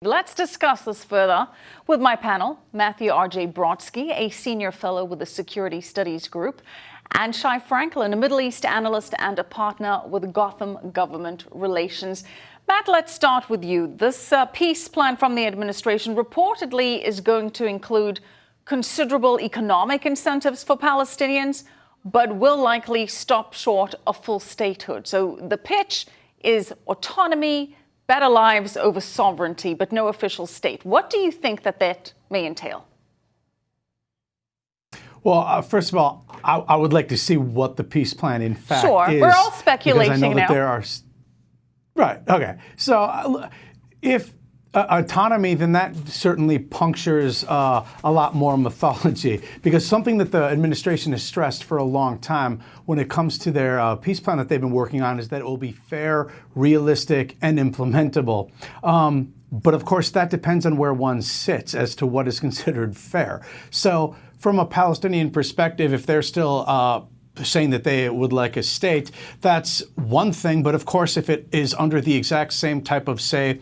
Let's discuss this further with my panel, Matthew R.J. Brodsky, a senior fellow with the Security Studies Group, and Shai, a Middle East analyst and a partner with Gotham Government Relations. Matt, let's start with you. This peace plan from the administration reportedly is going to include considerable economic incentives for Palestinians, but will likely stop short of full statehood. So the pitch is autonomy, better lives over sovereignty, but no official state. What do you think that may entail? Well, first of all, I would like to see what the peace plan in fact is. Sure, we're all speculating because I know now. that there are. Right. Okay. So if autonomy, then that certainly punctures a lot more mythology, because something that the administration has stressed for a long time when it comes to their peace plan that they've been working on is that it will be fair, realistic, and implementable. But of course, that depends on where one sits as to what is considered fair. So from a Palestinian perspective, if they're still saying that they would like a state, that's one thing. But of course, if it is under the exact same type of, say,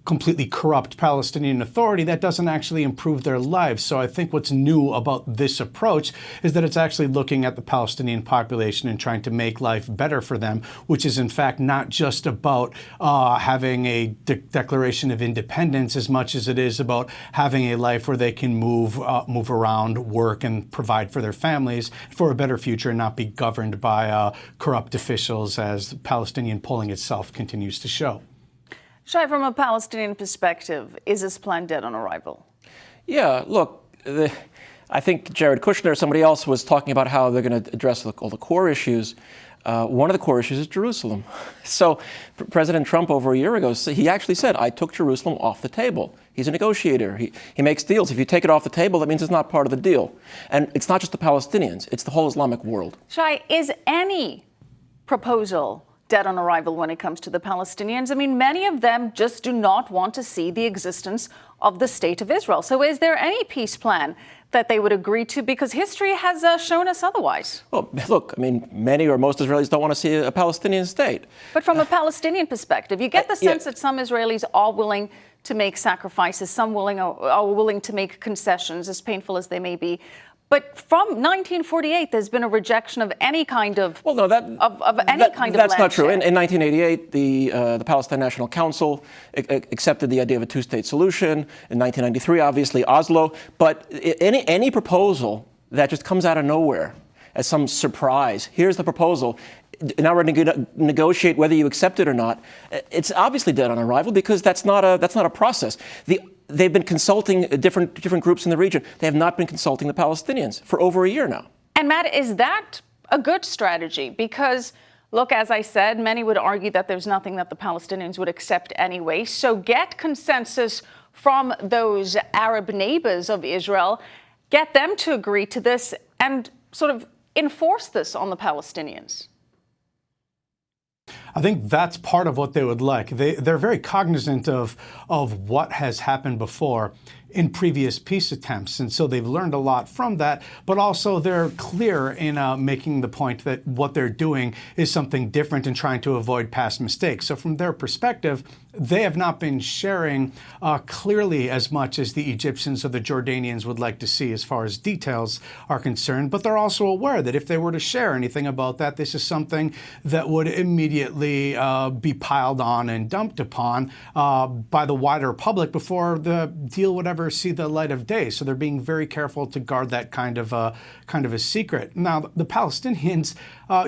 completely corrupt Palestinian Authority, that doesn't actually improve their lives. So I think what's new about this approach is that it's actually looking at the Palestinian population and trying to make life better for them, which is in fact not just about having a declaration of independence as much as it is about having a life where they can move around, work, and provide for their families for a better future and not be governed by corrupt officials, as the Palestinian polling itself continues to show. Shai, from a Palestinian perspective, is this plan dead on arrival? Yeah, look, I think Jared Kushner or somebody else was talking about how they're going to address all the core issues. One of the core issues is Jerusalem. So President Trump over a year ago, he actually said, I took Jerusalem off the table. He's a negotiator. He makes deals. If you take it off the table, that means it's not part of the deal. And it's not just the Palestinians, it's the whole Islamic world. Shai, is any proposal dead on arrival when it comes to the Palestinians? I mean, many of them just do not want to see the existence of the state of Israel. So is there any peace plan that they would agree to? Because history has shown us otherwise. Well, look, I mean, many or most Israelis don't want to see a Palestinian state. But from a Palestinian perspective, you get the sense that some Israelis are willing to make sacrifices, some are willing to make concessions, as painful as they may be. But from 1948, there's been a rejection of any kind of That's not true. In 1988, the Palestine National Council accepted the idea of a two-state solution. In 1993, obviously Oslo. But any proposal that just comes out of nowhere as some surprise, here's the proposal, now we're going to negotiate whether you accept it or not. It's obviously dead on arrival, because that's not a process. They've been consulting different groups in the region. They have not been consulting the Palestinians for over a year now. And Matt, is that a good strategy? Because, look, as I said, many would argue that there's nothing that the Palestinians would accept anyway. So get consensus from those Arab neighbors of Israel, get them to agree to this, and sort of enforce this on the Palestinians. I think that's part of what they would like. They're very cognizant of what has happened before in previous peace attempts. And so they've learned a lot from that, but also they're clear in making the point that what they're doing is something different and trying to avoid past mistakes. So from their perspective, they have not been sharing clearly as much as the Egyptians or the Jordanians would like to see as far as details are concerned. But they're also aware that if they were to share anything about that, this is something that would immediately be piled on and dumped upon by the wider public before the deal would ever see the light of day. So they're being very careful to guard that kind of a secret. Now, the Palestinians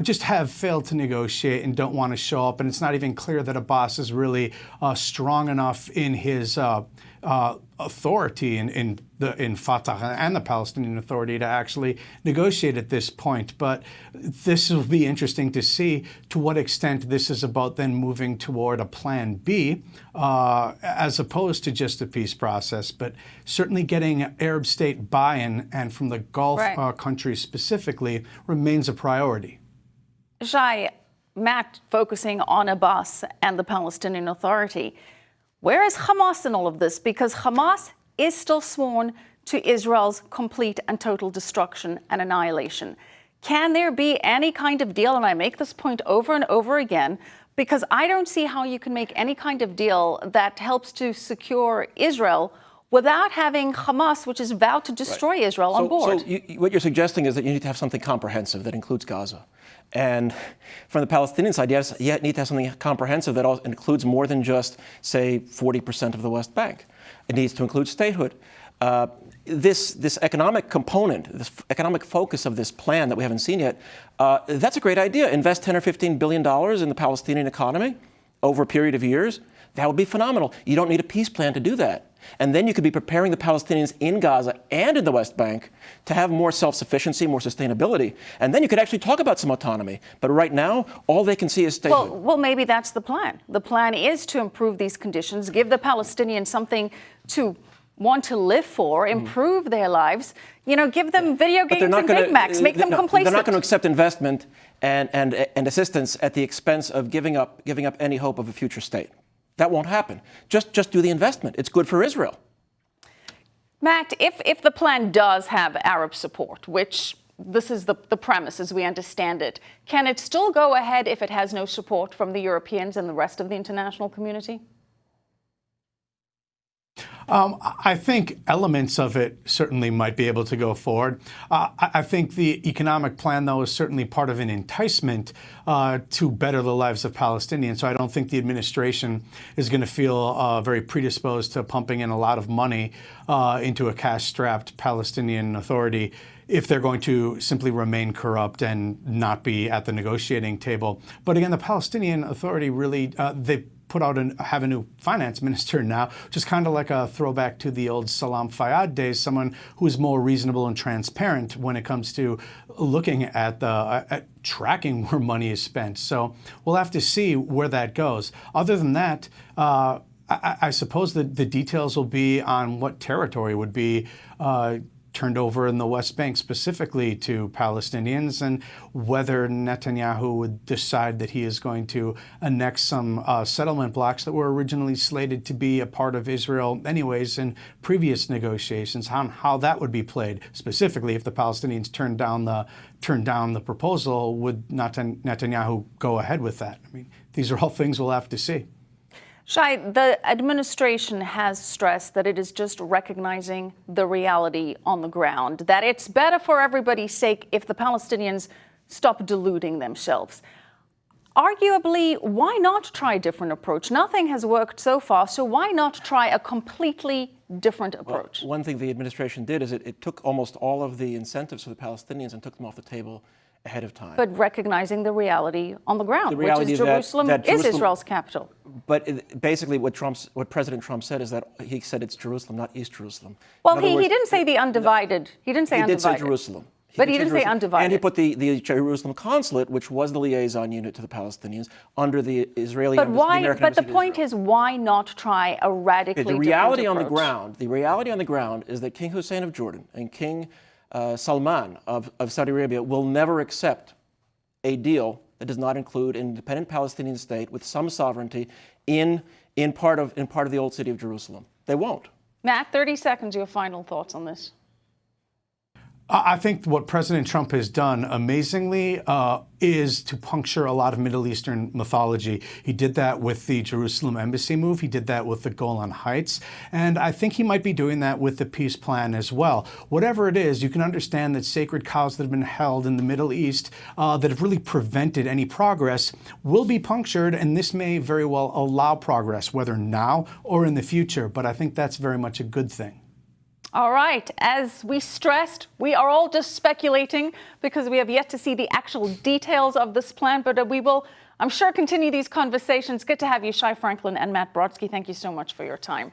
just have failed to negotiate and don't want to show up. And it's not even clear that Abbas is really strong enough in his authority in Fatah and the Palestinian Authority to actually negotiate at this point. But this will be interesting to see to what extent this is about then moving toward a plan B as opposed to just a peace process. But certainly getting Arab state buy-in, and from the Gulf countries specifically, remains a priority. Shai, Matt, focusing on Abbas and the Palestinian Authority, where is Hamas in all of this? Because Hamas is still sworn to Israel's complete and total destruction and annihilation. Can there be any kind of deal, and I make this point over and over again, Because I don't see how you can make any kind of deal that helps to secure Israel without having Hamas, which is vowed to destroy Israel, on board. So what you're suggesting is that you need to have something comprehensive that includes Gaza. And from the Palestinian side, you need to have something comprehensive that includes more than just, say, 40% of the West Bank. It needs to include statehood. This economic component, this economic focus of this plan that we haven't seen yet, that's a great idea. Invest $10 or $15 billion in the Palestinian economy over a period of years. That would be phenomenal. You don't need a peace plan to do that. And then you could be preparing the Palestinians in Gaza and in the West Bank to have more self-sufficiency, more sustainability. And then you could actually talk about some autonomy. But right now, all they can see is statehood. Well, maybe that's the plan. The plan is to improve these conditions, give the Palestinians something to want to live for, improve their lives, give them video games and Big Macs, make them complacent. They're not going to accept investment and assistance at the expense of giving up any hope of a future state. That won't happen. Just do the investment. It's good for Israel. Matt, if the plan does have Arab support, which this is the premise as we understand it, can it still go ahead if it has no support from the Europeans and the rest of the international community? I think elements of it certainly might be able to go forward. I think the economic plan, though, is certainly part of an enticement to better the lives of Palestinians. So I don't think the administration is going to feel very predisposed to pumping in a lot of money into a cash-strapped Palestinian Authority if they're going to simply remain corrupt and not be at the negotiating table. But again, the Palestinian Authority really, they have a new finance minister now, which is kind of like a throwback to the old Salam Fayyad days, someone who is more reasonable and transparent when it comes to looking at tracking where money is spent. So we'll have to see where that goes. Other than that, I suppose that the details will be on what territory would be turned over in the West Bank specifically to Palestinians, and whether Netanyahu would decide that he is going to annex some settlement blocks that were originally slated to be a part of Israel anyways in previous negotiations, how that would be played. Specifically, if the Palestinians turn down the proposal, would Netanyahu go ahead with that? I mean, these are all things we'll have to see. Shai, the administration has stressed that it is just recognizing the reality on the ground, that it's better for everybody's sake if the Palestinians stop deluding themselves. Arguably, why not try a different approach? Nothing has worked so far, so why not try a completely different approach? Well, one thing the administration did is it took almost all of the incentives for the Palestinians and took them off the table ahead of time. But recognizing the reality on the ground, which is Jerusalem is Israel's capital. But basically what President Trump said is that he said it's Jerusalem, not East Jerusalem. Well, he didn't say the undivided. He didn't say undivided. He did say Jerusalem. But he didn't say undivided. And he put the Jerusalem consulate, which was the liaison unit to the Palestinians, under the Israeli embassy, the American embassy. But the point is, why not try a radically different approach? The reality on the ground is that King Hussein of Jordan and King Salman of Saudi Arabia will never accept a deal that does not include an independent Palestinian state with some sovereignty in part of the old city of Jerusalem. They won't. Matt, 30 seconds, your final thoughts on this. I think what President Trump has done amazingly is to puncture a lot of Middle Eastern mythology. He did that with the Jerusalem embassy move. He did that with the Golan Heights. And I think he might be doing that with the peace plan as well. Whatever it is, you can understand that sacred cows that have been held in the Middle East that have really prevented any progress will be punctured, and this may very well allow progress, whether now or in the future. But I think that's very much a good thing. All right. As we stressed, we are all just speculating because we have yet to see the actual details of this plan. But we will, I'm sure, continue these conversations. Good to have you, Shai Franklin and Matt Brodsky. Thank you so much for your time.